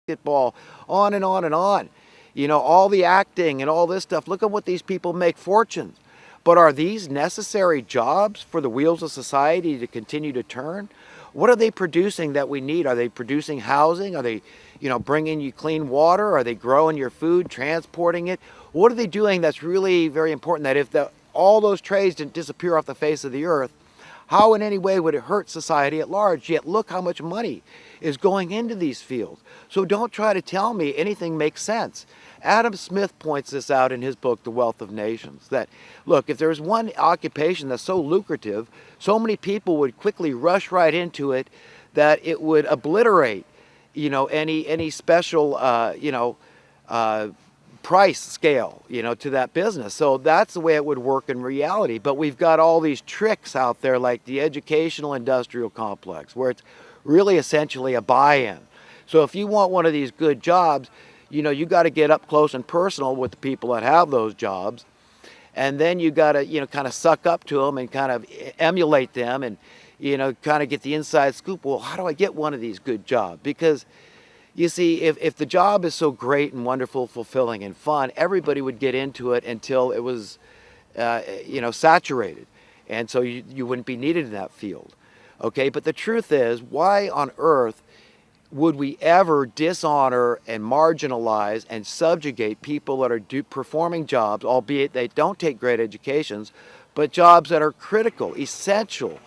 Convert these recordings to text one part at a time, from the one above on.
basketball, on and on and on. You know, all the acting and all this stuff. Look at what these people make fortunes. But are these necessary jobs for the wheels of society to continue to turn? What are they producing that we need? Are they producing housing? Are they, bringing you clean water? Are they growing your food, transporting it? What are they doing that's really very important, that if all those trades didn't disappear off the face of the earth, how in any way would it hurt society at large? Yet look how much money is going into these fields. So don't try to tell me anything makes sense. Adam Smith points this out in his book, The Wealth of Nations, that, look, if there's one occupation that's so lucrative, so many people would quickly rush right into it that it would obliterate, any special, price scale, to that business. So that's the way it would work in reality. But we've got all these tricks out there like the educational industrial complex, where it's really essentially a buy-in. So if you want one of these good jobs, you got to get up close and personal with the people that have those jobs. And then you got to, kind of suck up to them and kind of emulate them and, kind of get the inside scoop. Well, how do I get one of these good jobs? Because you see, if the job is so great and wonderful, fulfilling and fun, everybody would get into it until it was, saturated. And so you wouldn't be needed in that field. Okay, but the truth is, why on earth would we ever dishonor and marginalize and subjugate people that are performing jobs, albeit they don't take great educations, but jobs that are critical, essential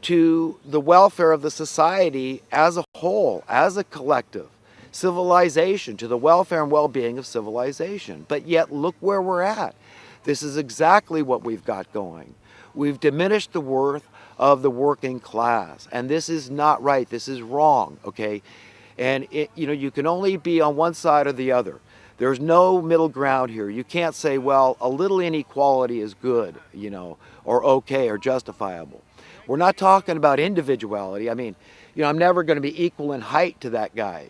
to the welfare of the society as a whole, as a collective? Civilization, to the welfare and well-being of civilization. But yet look where we're at. This is exactly what we've got going. We've diminished the worth of the working class, and this is not right. This is wrong, okay? And you can only be on one side or the other. There's no middle ground here. You can't say, well, a little inequality is good, or okay or justifiable. We're not talking about individuality. I mean, I'm never going to be equal in height to that guy,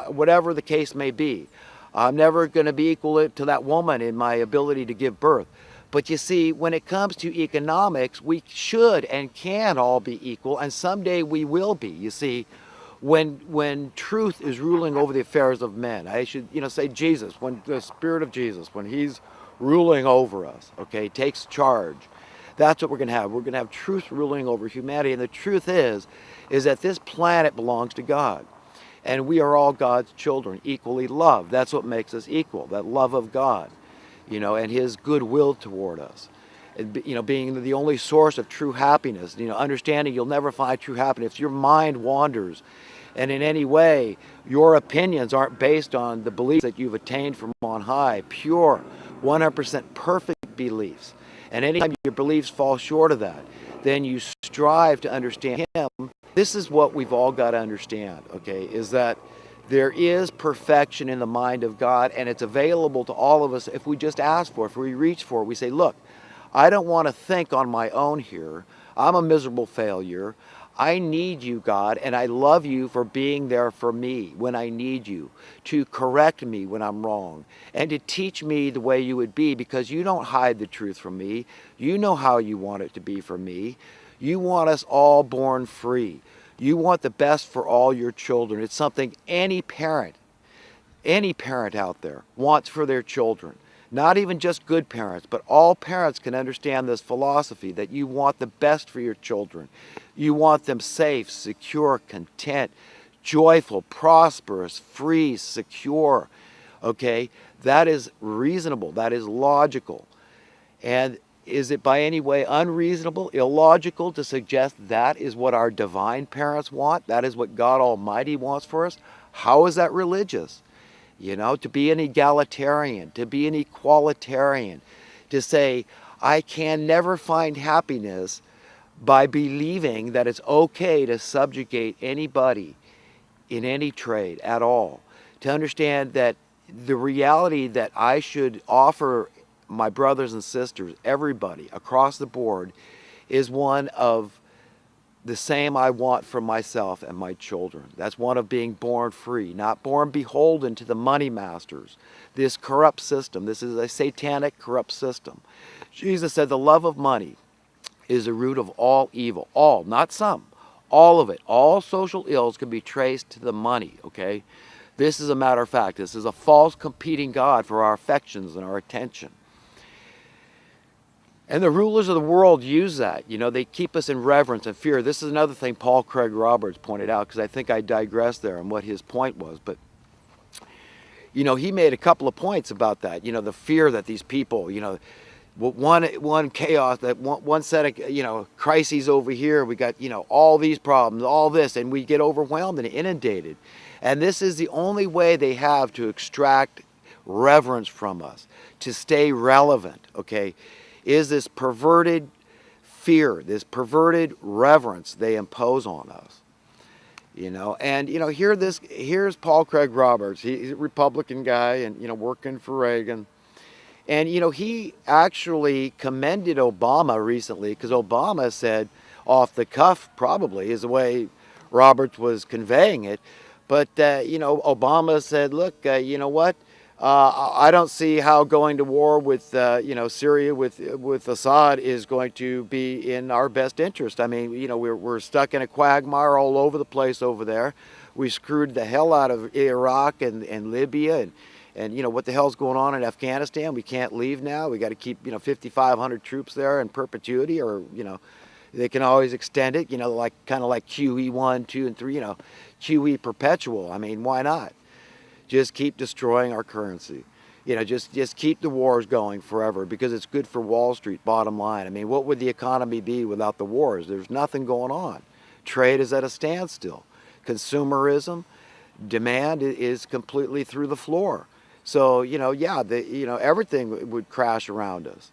whatever the case may be. I'm never going to be equal to that woman in my ability to give birth. But you see, when it comes to economics, we should and can all be equal, and someday we will be. You see, when truth is ruling over the affairs of men, I should, say Jesus, when the Spirit of Jesus, when He's ruling over us, okay, takes charge. That's what we're going to have. We're going to have truth ruling over humanity. And the truth is that this planet belongs to God. And we are all God's children, equally loved. That's what makes us equal, that love of God, and His goodwill toward us. And, being the only source of true happiness, understanding you'll never find true happiness. If your mind wanders and in any way your opinions aren't based on the beliefs that you've attained from on high, pure, 100% perfect beliefs, and anytime your beliefs fall short of that, then you strive to understand Him. This is what we've all got to understand, okay, is that there is perfection in the mind of God, and it's available to all of us if we just ask for it, if we reach for it. We say, look, I don't want to think on my own here. I'm a miserable failure. I need you, God, and I love you for being there for me when I need you, to correct me when I'm wrong, and to teach me the way you would be, because you don't hide the truth from me. You know how you want it to be for me. You want us all born free. You want the best for all your children. It's something any parent out there wants for their children. Not even just good parents, but all parents can understand this philosophy that you want the best for your children. You want them safe, secure, content, joyful, prosperous, free, secure. Okay? That is reasonable. That is logical. And is it by any way unreasonable, illogical to suggest that is what our divine parents want? That is what God Almighty wants for us? How is that religious? To be an egalitarian, to be an equalitarian, to say, I can never find happiness by believing that it's okay to subjugate anybody in any trade at all. To understand that the reality that I should offer my brothers and sisters, everybody across the board, is one of the same I want for myself and my children. That's one of being born free, not born beholden to the money masters, this corrupt system. This is a satanic, corrupt system. Jesus said the love of money is the root of all evil. All, not some. All of it. All social ills can be traced to the money, okay? This is a matter of fact. This is a false competing God for our affections and our attention. And the rulers of the world use that. They keep us in reverence and fear. This is another thing Paul Craig Roberts pointed out, because I think I digressed there on what his point was. But, he made a couple of points about that. The fear that these people, one chaos, that one set of, crises over here. We got, all these problems, all this, and we get overwhelmed and inundated. And this is the only way they have to extract reverence from us, to stay relevant, okay? Is this perverted fear, this perverted reverence they impose on us. And here's Paul Craig Roberts. He's a Republican guy and working for Reagan. And he actually commended Obama recently, because Obama said, off the cuff probably is the way Roberts was conveying it, but Obama said, look, you know what? I don't see how going to war with Syria with Assad is going to be in our best interest. I mean, we're stuck in a quagmire all over the place over there. We screwed the hell out of Iraq and Libya and what the hell's going on in Afghanistan. We can't leave now. We got to keep 5,500 troops there in perpetuity, or they can always extend it. Like kind of like QE 1, 2, and 3. QE perpetual. I mean, why not? Just keep destroying our currency. Just keep the wars going forever, because it's good for Wall Street, bottom line. I mean, what would the economy be without the wars? There's nothing going on. Trade is at a standstill. Consumerism, demand is completely through the floor. So, everything would crash around us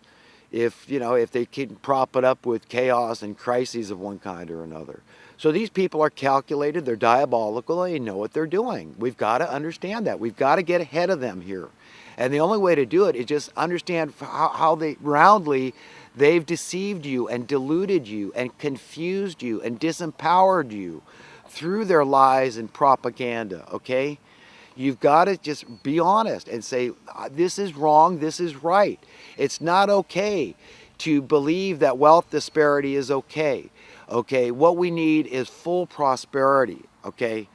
if they keep prop it up with chaos and crises of one kind or another. So these people are calculated, they're diabolical, they know what they're doing. We've got to understand that. We've got to get ahead of them here. And the only way to do it is just understand how they've deceived you and deluded you and confused you and disempowered you through their lies and propaganda, okay? You've got to just be honest and say, this is wrong, this is right. It's not okay to believe that wealth disparity is okay. Okay, what we need is full prosperity, okay?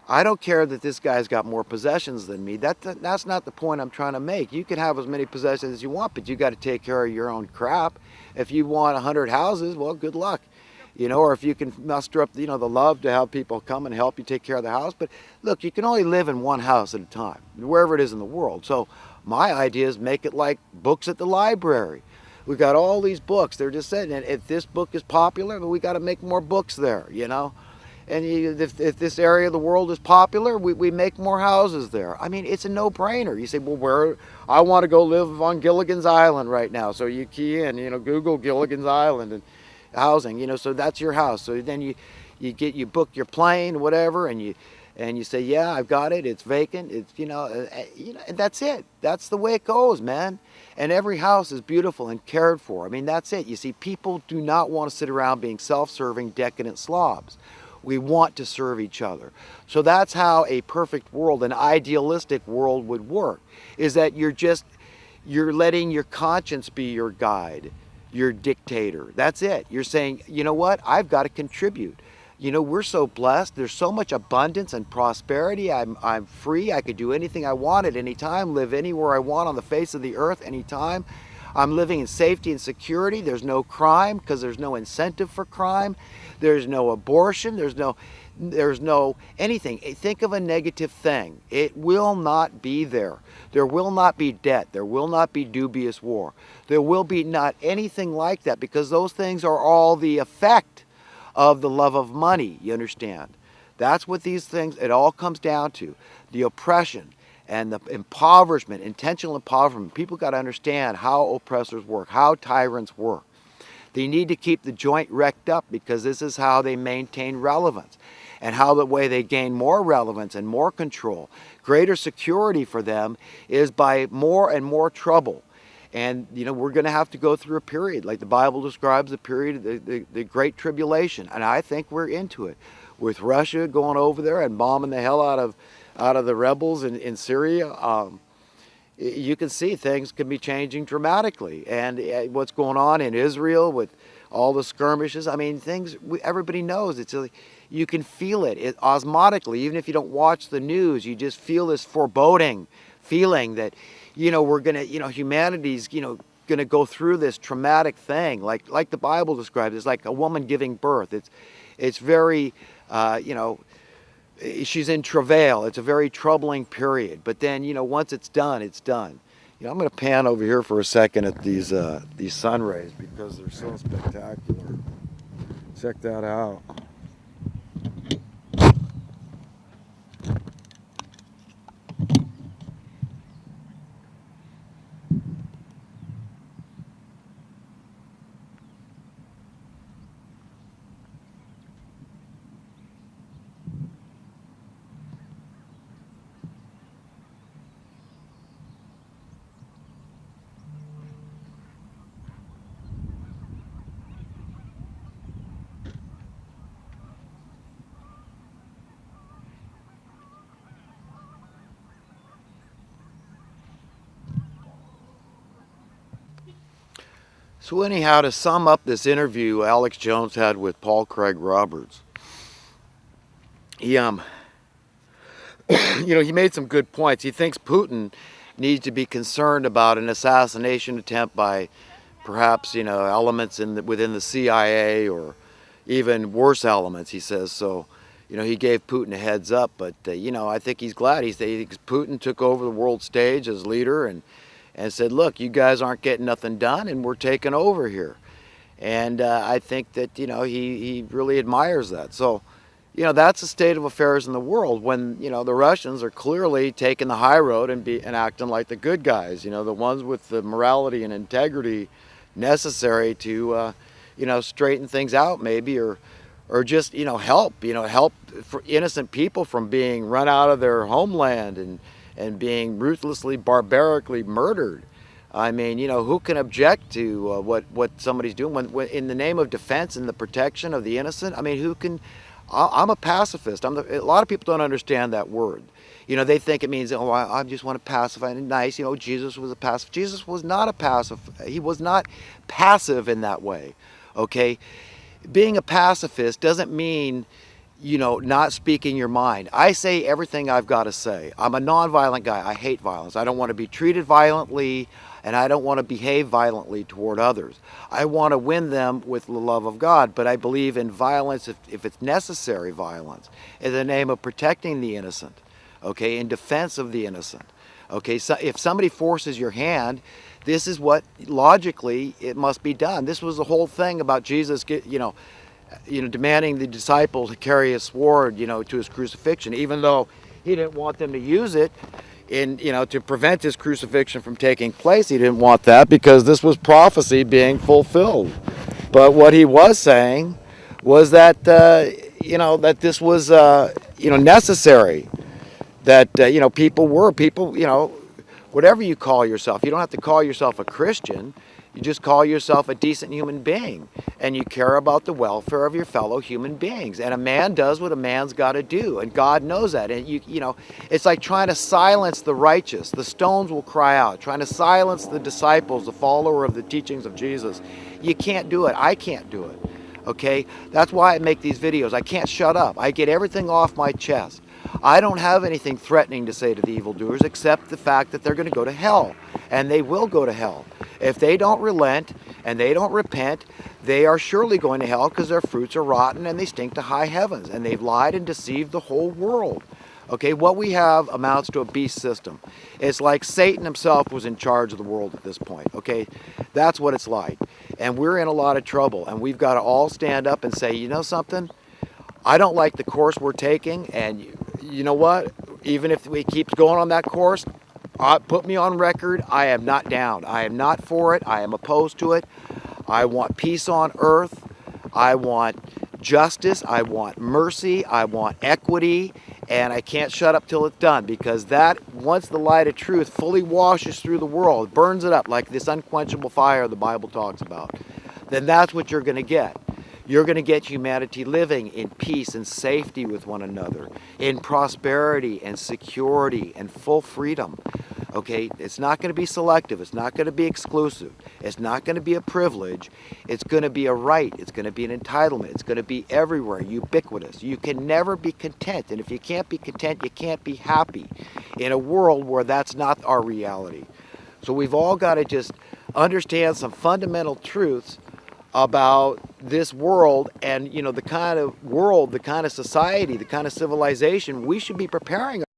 I don't care that this guy's got more possessions than me. That's not the point I'm trying to make. You can have as many possessions as you want, but you got to take care of your own crap. If you want 100 houses, well, good luck. Or if you can muster up, the love to have people come and help you take care of the house. But look, you can only live in one house at a time, wherever it is in the world. So my idea is make it like books at the library. We've got all these books. They're just saying, and if this book is popular, we got to make more books there, And if this area of the world is popular, we make more houses there. I mean, it's a no-brainer. You say, well, I want to go live on Gilligan's Island right now. So you key in, Google Gilligan's Island and housing, so that's your house. So then you book your plane, whatever, and you say, yeah, I've got it. It's vacant. It's and that's it. That's the way it goes, man. And every house is beautiful and cared for. I mean, that's it. You see, people do not want to sit around being self-serving, decadent slobs. We want to serve each other. So that's how a perfect world, an idealistic world would work, is that you're letting your conscience be your guide, your dictator. That's it. You're saying, you know what? I've got to contribute. We're so blessed. There's so much abundance and prosperity. I'm free. I could do anything I want at any time, live anywhere I want on the face of the earth anytime. I'm living in safety and security. There's no crime, because there's no incentive for crime. There's no abortion. There's no anything. Think of a negative thing. It will not be there. There will not be debt. There will not be dubious war. There will be not anything like that, because those things are all the effect of the love of money, you understand? That's what these things, it all comes down to. The oppression and the impoverishment, intentional impoverishment. People got to understand how oppressors work, how tyrants work. They need to keep the joint wrecked up, because this is how they maintain relevance, and how the way they gain more relevance and more control, greater security for them, is by more and more trouble. And, we're going to have to go through a period, like the Bible describes, the period of the Great Tribulation. And I think we're into it. With Russia going over there and bombing the hell out of the rebels in Syria, you can see things can be changing dramatically. And what's going on in Israel with all the skirmishes. I mean, things everybody knows. You can feel it osmotically, even if you don't watch the news. You just feel this foreboding feeling that, we're gonna, humanity's, going to go through this traumatic thing, like the Bible describes. It's like a woman giving birth. It's very, she's in travail. It's a very troubling period. But then, once it's done, it's done. I'm going to pan over here for a second at these sun rays because they're so spectacular. Check that out. So anyhow, to sum up this interview Alex Jones had with Paul Craig Roberts, he he made some good points. He thinks Putin needs to be concerned about an assassination attempt by perhaps elements within the CIA or even worse elements. He says so. He gave Putin a heads up, but I think he's glad. He thinks Putin took over the world stage as leader and said, look, you guys aren't getting nothing done and we're taking over here. And I think that, he really admires that. So, that's the state of affairs in the world when, the Russians are clearly taking the high road and acting like the good guys, the ones with the morality and integrity necessary to, straighten things out maybe or just, help for innocent people from being run out of their homeland and being ruthlessly, barbarically murdered. I mean, who can object to what somebody's doing when in the name of defense and the protection of the innocent? I mean, who can? I'm a pacifist. A lot of people don't understand that word. They think it means, I just want to pacify and nice. Jesus was a pacifist. Jesus was not a pacifist. He was not passive in that way. Okay, being a pacifist doesn't mean not speaking your mind. I say everything I've got to say. I'm a nonviolent guy. I hate violence. I don't want to be treated violently, and I don't want to behave violently toward others. I want to win them with the love of God, but I believe in violence if it's necessary violence, in the name of protecting the innocent, okay, in defense of the innocent. Okay, so if somebody forces your hand, this is what logically it must be done. This was the whole thing about Jesus, demanding the disciples to carry a sword, to his crucifixion, even though he didn't want them to use it to prevent his crucifixion from taking place. He didn't want that because this was prophecy being fulfilled. But what he was saying was that, that this was, necessary. That, people, whatever you call yourself, you don't have to call yourself a Christian. You just call yourself a decent human being, and you care about the welfare of your fellow human beings. And a man does what a man's got to do, and God knows that. And it's like trying to silence the righteous. The stones will cry out. Trying to silence the disciples, the follower of the teachings of Jesus. You can't do it. I can't do it. Okay? That's why I make these videos. I can't shut up. I get everything off my chest. I don't have anything threatening to say to the evildoers except the fact that they're going to go to hell, and they will go to hell. If they don't relent and they don't repent, they are surely going to hell because their fruits are rotten and they stink to high heavens, and they've lied and deceived the whole world. Okay, what we have amounts to a beast system. It's like Satan himself was in charge of the world at this point. Okay, that's what it's like. And we're in a lot of trouble, and we've got to all stand up and say, you know something? I don't like the course we're taking, and you know what? Even if we keep going on that course, put me on record. I am not down. I am not for it. I am opposed to it. I want peace on earth. I want justice. I want mercy. I want equity. And I can't shut up till it's done, because that, once the light of truth fully washes through the world, burns it up like this unquenchable fire the Bible talks about, then that's what you're going to get. You're going to get humanity living in peace and safety with one another, in prosperity and security and full freedom. Okay, it's not going to be selective. It's not going to be exclusive. It's not going to be a privilege. It's going to be a right. It's going to be an entitlement. It's going to be everywhere, ubiquitous. You can never be content. And if you can't be content, you can't be happy in a world where that's not our reality. So we've all got to just understand some fundamental truths about this world and, you know, the kind of world, the kind of society, the kind of civilization we should be preparing